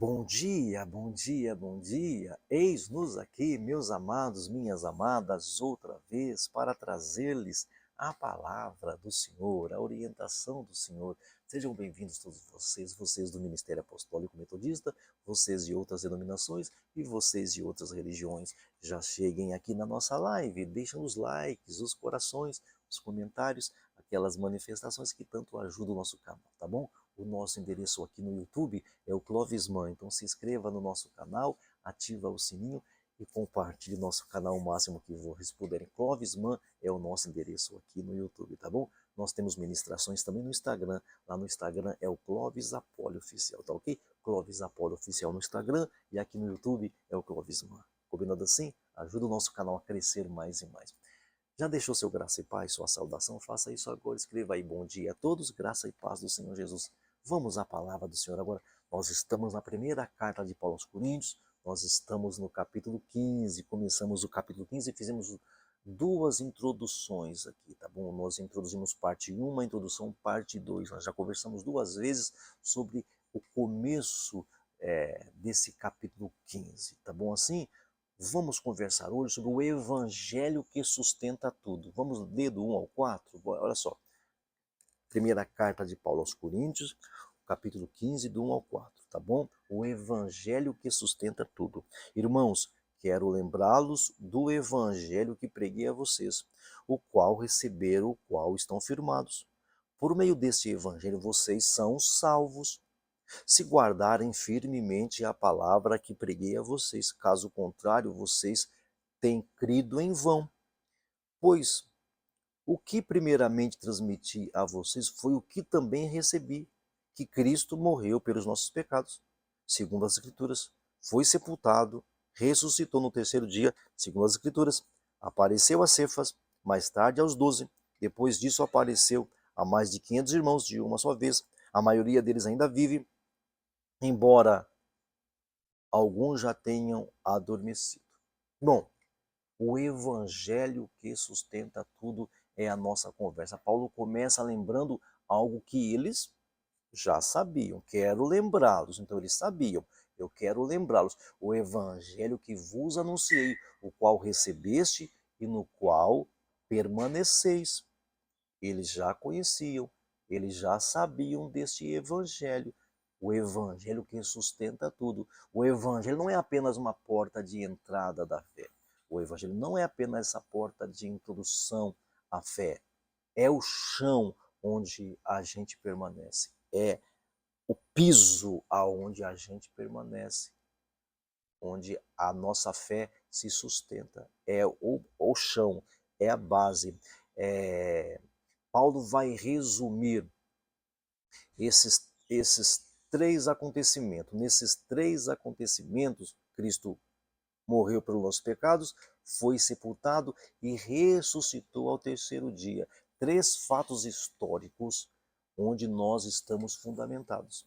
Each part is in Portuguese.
Bom dia, bom dia, bom dia. Eis-nos aqui, meus amados, minhas amadas, outra vez para trazer-lhes a palavra do Senhor, a orientação do Senhor. Sejam bem-vindos todos vocês, vocês do Ministério Apostólico Metodista, vocês de outras denominações e vocês de outras religiões. Já cheguem aqui na nossa live, deixem os likes, os corações, os comentários, aquelas manifestações que tanto ajudam o nosso canal, tá bom? O nosso endereço aqui no YouTube é o Clovisman. Então se inscreva no nosso canal, ativa o sininho e compartilhe nosso canal o máximo que vocês puderem. Clovisman é o nosso endereço aqui no YouTube, tá bom? Nós temos ministrações também no Instagram. Lá no Instagram é o Clovis Apólio Oficial, tá ok? Clovis Apólio Oficial no Instagram e aqui no YouTube é o Clovisman. Combinado assim? Ajuda o nosso canal a crescer mais e mais. Já deixou seu graça e paz, sua saudação? Faça isso agora. Escreva aí bom dia a todos, graça e paz do Senhor Jesus. Vamos à palavra do Senhor agora. Nós estamos na primeira carta de Paulo aos Coríntios, nós estamos no capítulo 15, começamos o capítulo 15 e fizemos duas introduções aqui, tá bom? Nós introduzimos parte 1, uma introdução parte 2. Nós já conversamos duas vezes sobre o começo desse capítulo 15, tá bom assim? Vamos conversar hoje sobre o evangelho que sustenta tudo. Vamos ler do 1 ao 4? Olha só. Primeira carta de Paulo aos Coríntios, capítulo 15, do 1 ao 4, tá bom? O evangelho que sustenta tudo. Irmãos, quero lembrá-los do evangelho que preguei a vocês, o qual receberam, o qual estão firmados. Por meio deste evangelho vocês são salvos, se guardarem firmemente a palavra que preguei a vocês. Caso contrário, vocês têm crido em vão. Pois o que primeiramente transmiti a vocês foi o que também recebi, que Cristo morreu pelos nossos pecados, segundo as Escrituras, foi sepultado, ressuscitou no terceiro dia, segundo as Escrituras, apareceu a Cefas, mais tarde aos 12, depois disso apareceu a mais de 500 irmãos de uma só vez, a maioria deles ainda vive, embora alguns já tenham adormecido. Bom, o evangelho que sustenta tudo é a nossa conversa. Paulo começa lembrando algo que eles já sabiam. Quero lembrá-los. Então eles sabiam. Eu quero lembrá-los. O evangelho que vos anunciei, o qual recebeste e no qual permaneceis. Eles já conheciam, eles já sabiam deste evangelho. O evangelho que sustenta tudo. O evangelho não é apenas uma porta de entrada da fé. O evangelho não é apenas essa porta de introdução à fé. É o chão onde a gente permanece. É o piso aonde a gente permanece, onde a nossa fé se sustenta. É o chão, é a base. Paulo vai resumir esses três acontecimentos. Nesses três acontecimentos, Cristo morreu pelos nossos pecados, foi sepultado e ressuscitou ao terceiro dia. Três fatos históricos onde nós estamos fundamentados.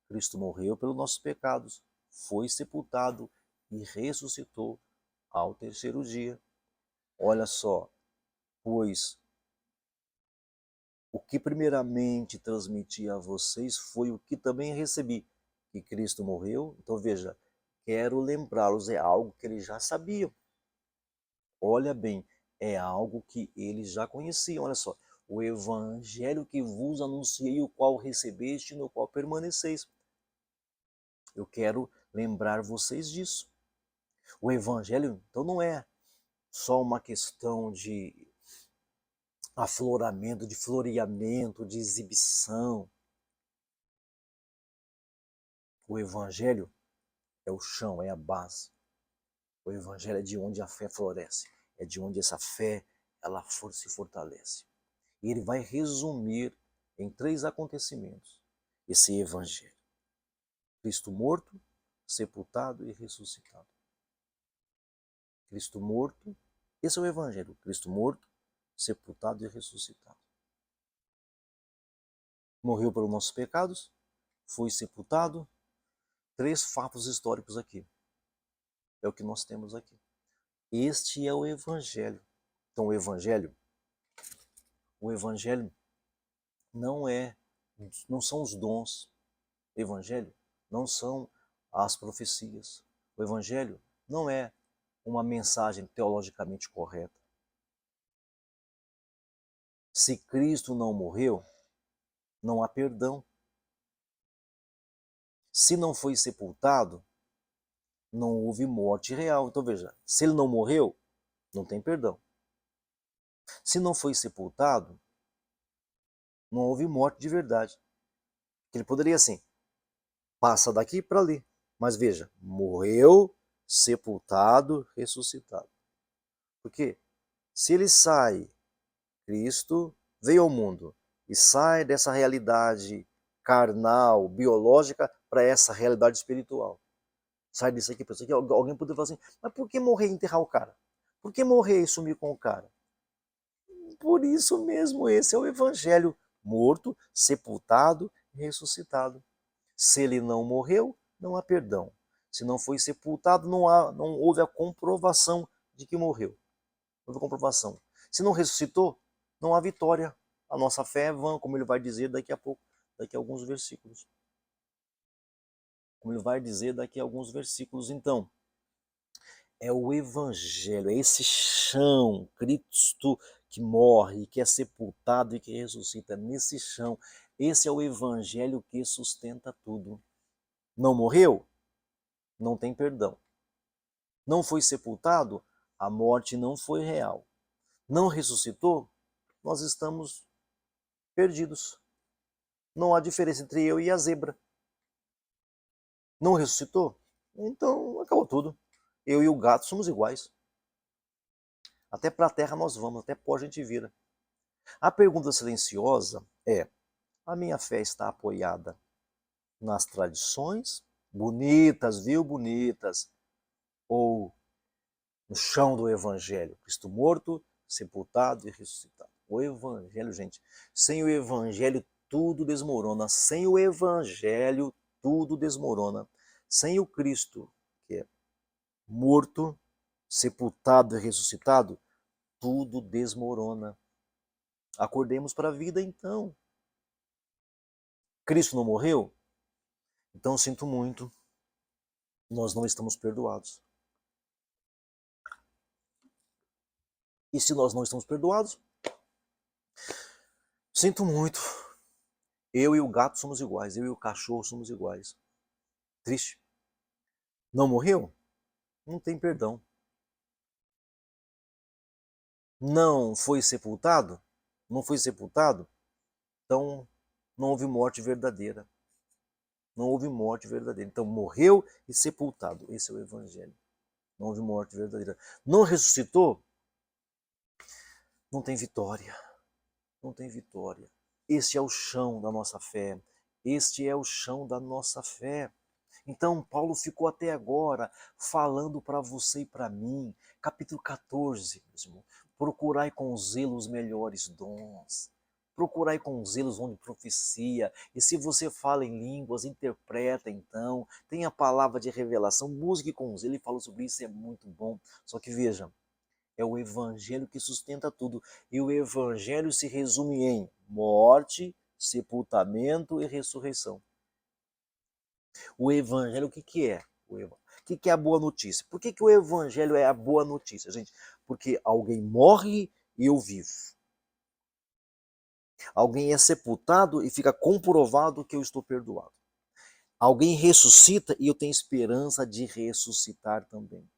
Cristo morreu pelos nossos pecados, foi sepultado e ressuscitou ao terceiro dia. Olha só, pois o que primeiramente transmiti a vocês foi o que também recebi, que Cristo morreu. Então veja, quero lembrá-los, é algo que eles já sabiam. Olha bem, é algo que eles já conheciam. Olha só, o evangelho que vos anunciei, o qual recebeste, no qual permaneceis. Eu quero lembrar vocês disso. O evangelho, então, não é só uma questão de afloramento, de floreamento, de exibição. O evangelho é o chão, é a base. O evangelho é de onde a fé floresce, é de onde essa fé ela se fortalece. E ele vai resumir em três acontecimentos esse evangelho: Cristo morto, sepultado e ressuscitado. Cristo morto, esse é o evangelho: Cristo morto, sepultado e ressuscitado. Morreu pelos nossos pecados, foi sepultado. Três fatos históricos aqui. É o que nós temos aqui. Este é o evangelho. Então o evangelho não são os dons. O evangelho não são às profecias. O Evangelho não é uma mensagem teologicamente correta. Se Cristo não morreu, não há perdão. Se não foi sepultado, não houve morte real. Então veja, se ele não morreu, não tem perdão. Se não foi sepultado, não houve morte de verdade. Ele poderia assim, passa daqui para ali. Mas veja, morreu, sepultado, ressuscitado. Por quê? Se ele sai, Cristo veio ao mundo e sai dessa realidade carnal, biológica, para essa realidade espiritual. Sai disso aqui para isso aqui. Alguém poderia falar assim, mas por que morrer e enterrar o cara? Por que morrer e sumir com o cara? Por isso mesmo, esse é o evangelho, morto, sepultado e ressuscitado. Se ele não morreu, não há perdão. Se não foi sepultado, não houve a comprovação de que morreu. Não houve comprovação. Se não ressuscitou, não há vitória. A nossa fé é vã, como ele vai dizer daqui a pouco, daqui a alguns versículos. Como ele vai dizer daqui a alguns versículos. Então, é o evangelho, é esse chão, Cristo que morre, que é sepultado e que ressuscita nesse chão. Esse é o evangelho que sustenta tudo. Não morreu? Não tem perdão. Não foi sepultado? A morte não foi real. Não ressuscitou? Nós estamos perdidos. Não há diferença entre eu e a zebra. Não ressuscitou? Então acabou tudo. Eu e o gato somos iguais. Até para a terra nós vamos, até pó a gente vira. A pergunta silenciosa é: a minha fé está apoiada nas tradições, bonitas, viu, bonitas, ou no chão do Evangelho? Cristo morto, sepultado e ressuscitado. O Evangelho, gente, sem o Evangelho tudo desmorona. Sem o Evangelho tudo desmorona. Sem o Cristo, que é morto, sepultado e ressuscitado, tudo desmorona. Acordemos para a vida então. Cristo não morreu? Então sinto muito, nós não estamos perdoados. E se nós não estamos perdoados, sinto muito, eu e o gato somos iguais, eu e o cachorro somos iguais. Triste. Não morreu? Não tem perdão. Não foi sepultado? Não foi sepultado? Então não houve morte verdadeira. Não houve morte verdadeira. Então morreu e sepultado. Esse é o Evangelho. Não houve morte verdadeira. Não ressuscitou? Não tem vitória. Não tem vitória. Este é o chão da nossa fé. Este é o chão da nossa fé. Então, Paulo ficou até agora falando para você e para mim, capítulo 14, mesmo. Procurai com zelo os melhores dons. Procurai com zelo os dons de profecia. E se você fala em línguas, interpreta então. Tem a palavra de revelação, busque com zelo. Ele falou sobre isso, é muito bom. Só que veja, é o evangelho que sustenta tudo. E o evangelho se resume em morte, sepultamento e ressurreição. O evangelho, o que, que é? O que, que é a boa notícia? Por que, que o evangelho é a boa notícia, gente? Porque alguém morre e eu vivo. Alguém é sepultado e fica comprovado que eu estou perdoado. Alguém ressuscita e eu tenho esperança de ressuscitar também.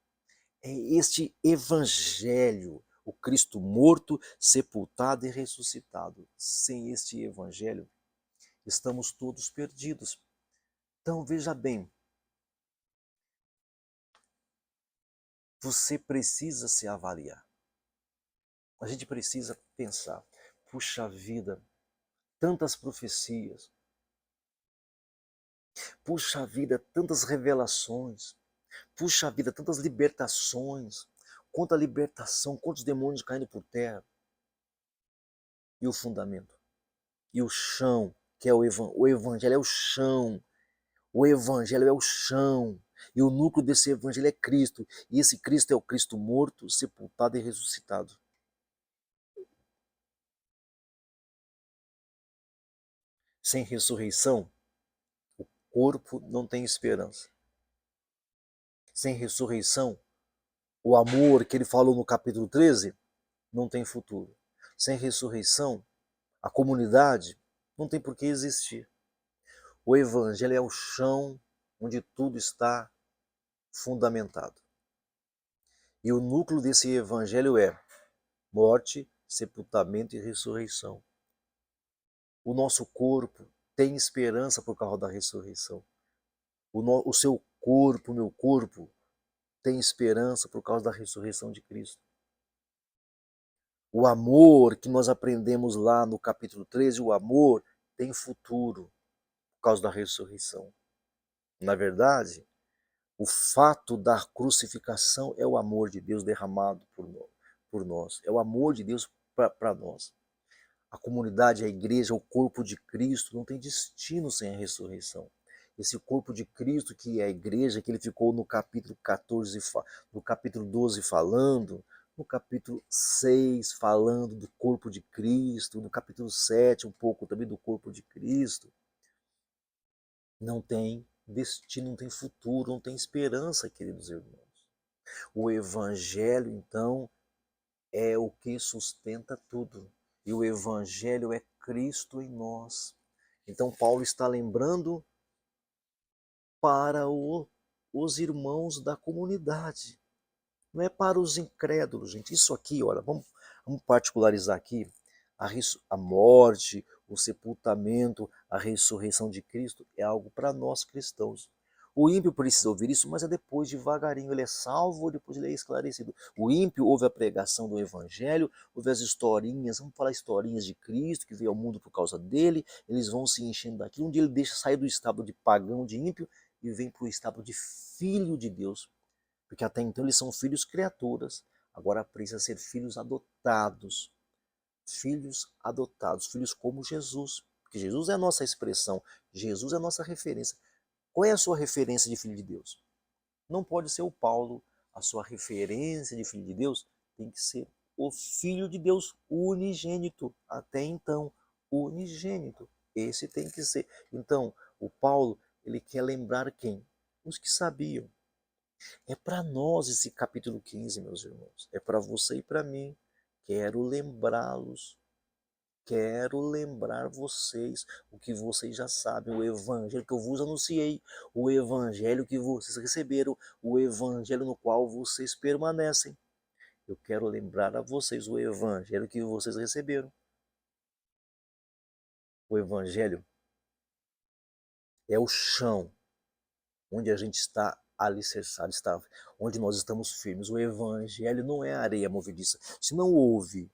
É este evangelho, o Cristo morto, sepultado e ressuscitado. Sem este evangelho, estamos todos perdidos. Então veja bem, você precisa se avaliar. A gente precisa pensar, puxa vida, tantas profecias, puxa vida, tantas revelações, puxa vida, tantas libertações, quanta libertação, quantos demônios caindo por terra. E o fundamento, e o chão, que é o evangelho é o chão, o evangelho é o chão, e o núcleo desse evangelho é Cristo, e esse Cristo é o Cristo morto, sepultado e ressuscitado. Sem ressurreição, o corpo não tem esperança. Sem ressurreição, o amor que ele falou no capítulo 13 não tem futuro. Sem ressurreição, a comunidade não tem por que existir. O evangelho é o chão onde tudo está fundamentado. E o núcleo desse evangelho é morte, sepultamento e ressurreição. O nosso corpo tem esperança por causa da ressurreição. O seu corpo, o meu corpo, tem esperança por causa da ressurreição de Cristo. O amor que nós aprendemos lá no capítulo 13, o amor tem futuro por causa da ressurreição. Na verdade, o fato da crucificação é o amor de Deus derramado por nós. É o amor de Deus para nós. A comunidade, a igreja, o corpo de Cristo não tem destino sem a ressurreição. Esse corpo de Cristo que é a igreja, que ele ficou no capítulo 14, no capítulo 12 falando, no capítulo 6 falando do corpo de Cristo, no capítulo 7 um pouco também do corpo de Cristo, não tem destino, não tem futuro, não tem esperança, queridos irmãos. O evangelho, então, é o que sustenta tudo. E o evangelho é Cristo em nós. Então Paulo está lembrando para os irmãos da comunidade. Não é para os incrédulos, gente. Isso aqui, olha, vamos particularizar aqui. A morte, o sepultamento, a ressurreição de Cristo é algo para nós cristãos. O ímpio precisa ouvir isso, mas é depois, devagarinho. Ele é salvo, depois ele é esclarecido. O ímpio ouve a pregação do evangelho, ouve as historinhas, vamos falar historinhas de Cristo, que veio ao mundo por causa dele, eles vão se enchendo daquilo. Um dia ele deixa sair do estado de pagão, de ímpio, e vem para o estado de filho de Deus. Porque até então eles são filhos criaturas, agora precisa ser filhos adotados. Filhos como Jesus. Porque Jesus é a nossa expressão, Jesus é a nossa referência. Qual é a sua referência de filho de Deus? Não pode ser o Paulo. A sua referência de filho de Deus tem que ser o Filho de Deus unigênito. Até então, unigênito. Esse tem que ser. Então, o Paulo, ele quer lembrar quem? Os que sabiam. É para nós esse capítulo 15, meus irmãos. É para você e para mim. Quero lembrá-los. Quero lembrar vocês o que vocês já sabem, o evangelho que eu vos anunciei, o evangelho que vocês receberam, o evangelho no qual vocês permanecem. Eu quero lembrar a vocês o evangelho que vocês receberam. O evangelho é o chão onde a gente está alicerçado, onde nós estamos firmes. O evangelho não é areia movediça. Se não houve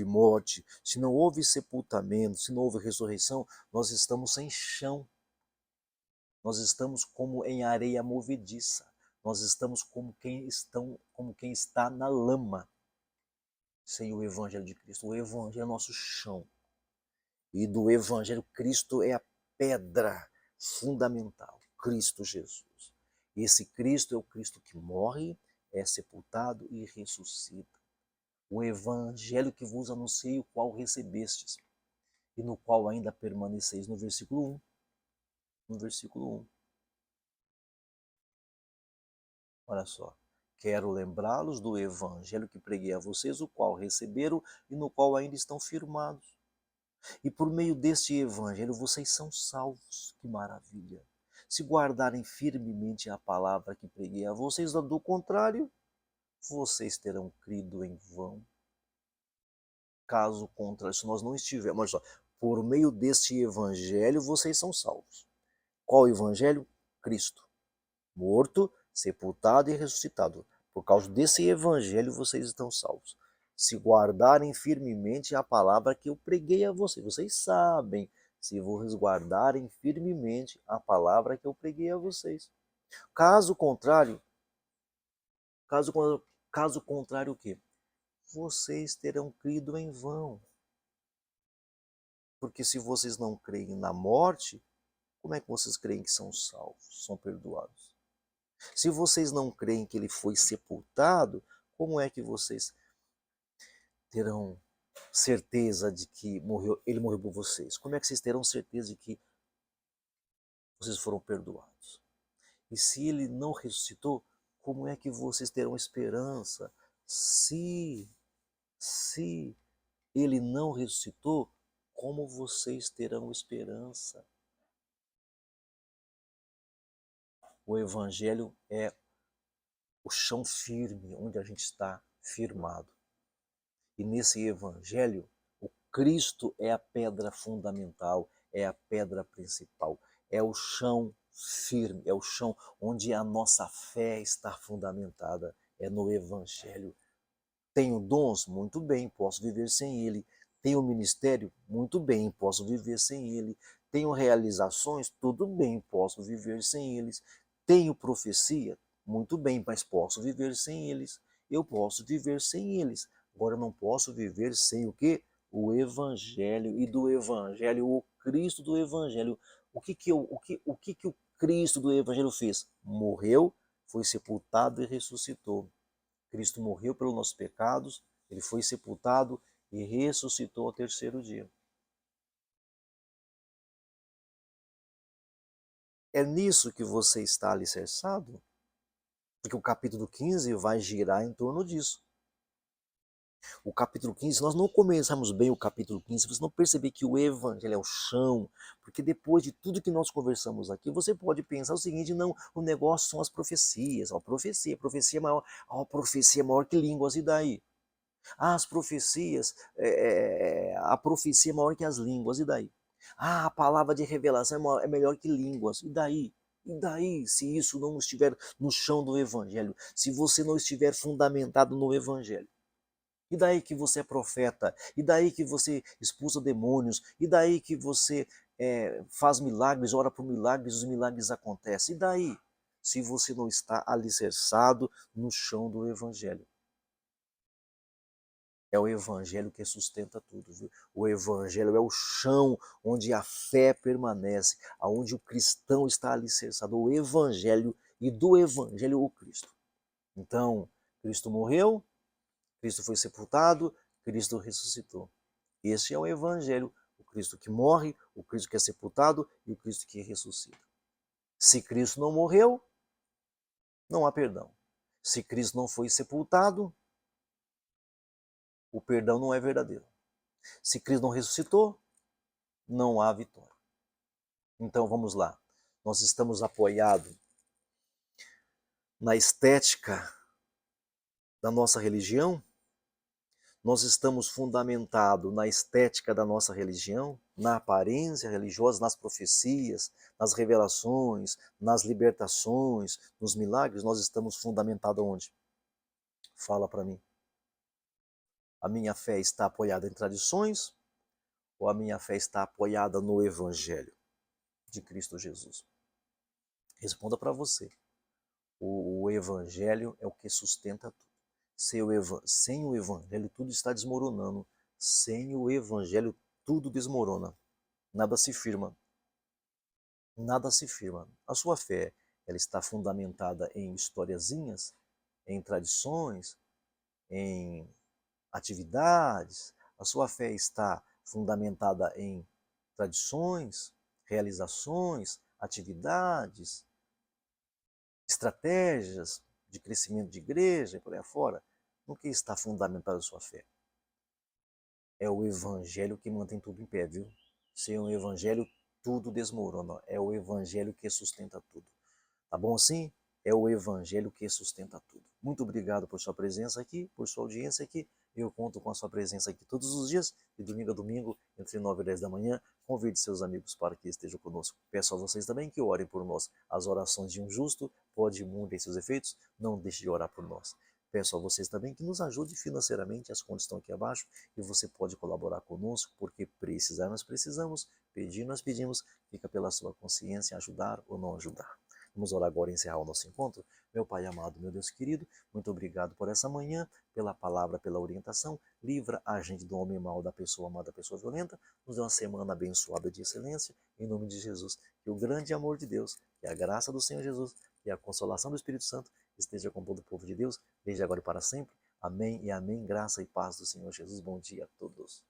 morte, se não houve sepultamento, se não houve ressurreição, nós estamos sem chão. Nós estamos como em areia movediça. Nós estamos como quem está na lama, sem o evangelho de Cristo. O evangelho é nosso chão. E do evangelho, Cristo é a pedra fundamental. Cristo Jesus. E esse Cristo é o Cristo que morre, é sepultado e ressuscita. O evangelho que vos anunciei, o qual recebestes, e no qual ainda permaneceis, no versículo 1. No versículo 1. Olha só. Quero lembrá-los do evangelho que preguei a vocês, o qual receberam e no qual ainda estão firmados. E por meio deste evangelho vocês são salvos. Que maravilha! Se guardarem firmemente a palavra que preguei a vocês, do contrário, vocês terão crido em vão. Caso contrário, se nós não estivermos, olha só, por meio deste evangelho vocês são salvos. Qual evangelho? Cristo. Morto, sepultado e ressuscitado. Por causa desse evangelho vocês estão salvos. Se guardarem firmemente a palavra que eu preguei a vocês. Vocês sabem, se vos guardarem firmemente a palavra que eu preguei a vocês. Caso contrário, caso, caso contrário o quê? Vocês terão crido em vão. Porque se vocês não creem na morte, como é que vocês creem que são salvos, são perdoados? Se vocês não creem que ele foi sepultado, como é que vocês terão certeza de que ele morreu por vocês? Como é que vocês terão certeza de que vocês foram perdoados? E se ele não ressuscitou, como é que vocês terão esperança? Se ele não ressuscitou, como vocês terão esperança? O Evangelho é o chão firme, onde a gente está firmado. E nesse Evangelho, o Cristo é a pedra fundamental, é a pedra principal, é o chão firme, é o chão onde a nossa fé está fundamentada, é no Evangelho. Tenho dons? Muito bem, posso viver sem ele. Tenho ministério? Muito bem, posso viver sem ele. Tenho realizações? Tudo bem, posso viver sem eles. Tenho profecia? Muito bem, mas posso viver sem eles. Eu posso viver sem eles. Agora eu não posso viver sem o quê? O Evangelho. E do Evangelho, o Cristo do Evangelho. O que o Cristo do Evangelho fez? Morreu, foi sepultado e ressuscitou. Cristo morreu pelos nossos pecados, ele foi sepultado e ressuscitou ao terceiro dia. É nisso que você está alicerçado? Porque o capítulo 15 vai girar em torno disso. O capítulo 15, nós não começamos bem o capítulo 15, você não perceber que o evangelho é o chão, porque depois de tudo que nós conversamos aqui, você pode pensar o seguinte: não, o negócio são as profecias, a profecia é maior, a profecia é maior que línguas, e daí? As profecias, a profecia é maior que as línguas, e daí? A palavra de revelação é melhor que línguas, e daí? E daí, se isso não estiver no chão do Evangelho, se você não estiver fundamentado no Evangelho? E daí que você é profeta? E daí que você expulsa demônios? E daí que você faz milagres, ora por milagres, os milagres acontecem? E daí? Se você não está alicerçado no chão do Evangelho. É o Evangelho que sustenta tudo, viu? O Evangelho é o chão onde a fé permanece, aonde o cristão está alicerçado. O Evangelho, e do Evangelho o Cristo. Então, Cristo morreu, Cristo foi sepultado, Cristo ressuscitou. Este é o Evangelho, o Cristo que morre, o Cristo que é sepultado e o Cristo que ressuscita. Se Cristo não morreu, não há perdão. Se Cristo não foi sepultado, o perdão não é verdadeiro. Se Cristo não ressuscitou, não há vitória. Então vamos lá. Nós estamos apoiados na estética da nossa religião? Nós estamos fundamentados na estética da nossa religião, na aparência religiosa, nas profecias, nas revelações, nas libertações, nos milagres? Nós estamos fundamentados onde? Fala para mim. A minha fé está apoiada em tradições ou a minha fé está apoiada no Evangelho de Cristo Jesus? Responda para você. O Evangelho é o que sustenta tudo. Sem o Evangelho, tudo está desmoronando. Sem o Evangelho, tudo desmorona. Nada se firma. Nada se firma. A sua fé, ela está fundamentada em historiazinhas, em tradições, em atividades. A sua fé está fundamentada em tradições, realizações, atividades, estratégias de crescimento de igreja e por aí afora. No que está fundamentada a sua fé? É o Evangelho que mantém tudo em pé, viu? Sem o Evangelho, tudo desmorona. É o Evangelho que sustenta tudo. Tá bom assim? É o Evangelho que sustenta tudo. Muito obrigado por sua presença aqui, por sua audiência aqui. Eu conto com a sua presença aqui todos os dias, de domingo a domingo, entre 9 e 10 da manhã. Convide seus amigos para que estejam conosco. Peço a vocês também que orem por nós. As orações de um justo podem muito em seus efeitos. Não deixe de orar por nós. Peço a vocês também que nos ajude financeiramente, as contas estão aqui abaixo e você pode colaborar conosco, porque precisar nós precisamos, pedir nós pedimos, fica pela sua consciência ajudar ou não ajudar. Vamos orar agora e encerrar o nosso encontro. Meu Pai amado, meu Deus querido, muito obrigado por essa manhã, pela palavra, pela orientação. Livra a gente do homem mau, da pessoa má, da pessoa violenta. Nos dê uma semana abençoada de excelência. Em nome de Jesus, que o grande amor de Deus, que a graça do Senhor Jesus e a consolação do Espírito Santo esteja com todo o povo de Deus, desde agora e para sempre. Amém e amém. Graça e paz do Senhor Jesus. Bom dia a todos.